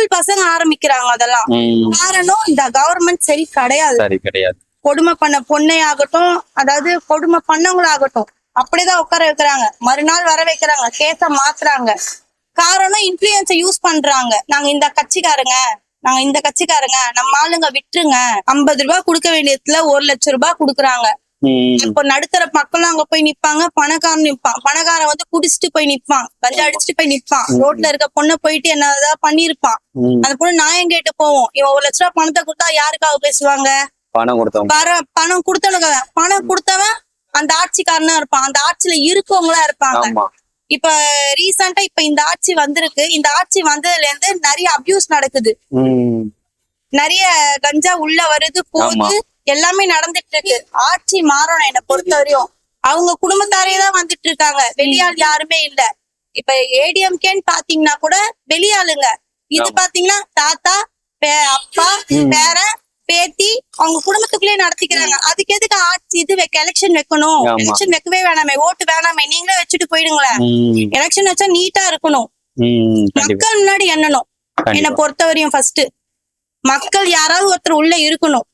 School பசங்க ஆரம்பிக்கிறாங்க அதெல்லாம். காரணம் இந்த கவர்மெண்ட் சரி கிடையாது. கொடுமை பண்ண பொண்ணே ஆகட்டும், அதாவது கொடுமை பண்ணவங்களாகட்டும் அப்படிதான் உட்கார வைக்கிறாங்க. மறுநாள் வர வைக்கிறாங்க, கேஸ மாத்துறாங்க. காரணம் இன்ஃபுளுயன்ஸை யூஸ் பண்றாங்க. நாங்க இந்த கட்சிக்காரங்க, நம்ம ஆளுங்க விட்டுருங்க. 50 ரூபாய் கொடுக்க வேண்டியதுல 1 லட்சம் ரூபாய் கொடுக்குறாங்க. இப்போ நடுத்தர மக்களும் அங்க போய் நிப்பாங்க, பணக்காரன் நிப்பான். பணக்காரன் வந்து குடிச்சிட்டு போய் நிப்பான், கஞ்சா அடிச்சுட்டு போய் நிப்பான். ரோட்ல இருக்க பொண்ணை போயிட்டு என்னதான் பண்ணிருப்பான். அந்த பொண்ணு நியாயம் கேட்டு போவோம். இவன் 1 லட்ச ரூபாய் பணத்தை கொடுத்தா யாருக்காக பேசுவாங்க? பணம் கொடுத்தவனுக்காக. பணம் கொடுத்தவன் அந்த ஆட்சிக்காரனா இருப்பான், அந்த ஆட்சியில இருக்கவங்களா இருப்பாங்க. இப்ப ரீசெண்டா இப்ப இந்த ஆட்சி வந்திருக்கு. இந்த ஆட்சி வந்ததுல இருந்து நிறைய அபியூஸ் நடக்குது, நிறைய கஞ்சா உள்ள வருது போகுது, எல்லாமே நடந்துட்டு இருக்கு. ஆட்சி மாறணும். என்னை பொறுத்தவரையும் அவங்க குடும்பத்தாரே தான் வந்துட்டு இருக்காங்க, வெளியாள் யாருமே இல்ல. இப்ப ஏடிஎம்கேன்னு பாத்தீங்கன்னா கூட வெளியாளுங்க. இது பாத்தீங்கன்னா தாத்தா, அப்பா, பேரன், பேத்தி அவங்க குடும்பத்துக்குள்ளே நடத்திக்கிறாங்க. அதுக்கு எதுக்கு ஆட்சி இது எலெக்ஷன் வைக்கணும்? எலெக்ஷன் வைக்கவே வேணாமே, ஓட்டு வேணாமே, நீங்களே வச்சுட்டு போயிடுங்களேன். எலெக்ஷன் வச்சா நீட்டா இருக்கணும், மக்கள் முன்னாடி எண்ணணும். என்னை பொறுத்தவரையும் ஃபர்ஸ்ட் மக்கள் யாராவது ஒருத்தர் உள்ள இருக்கணும்.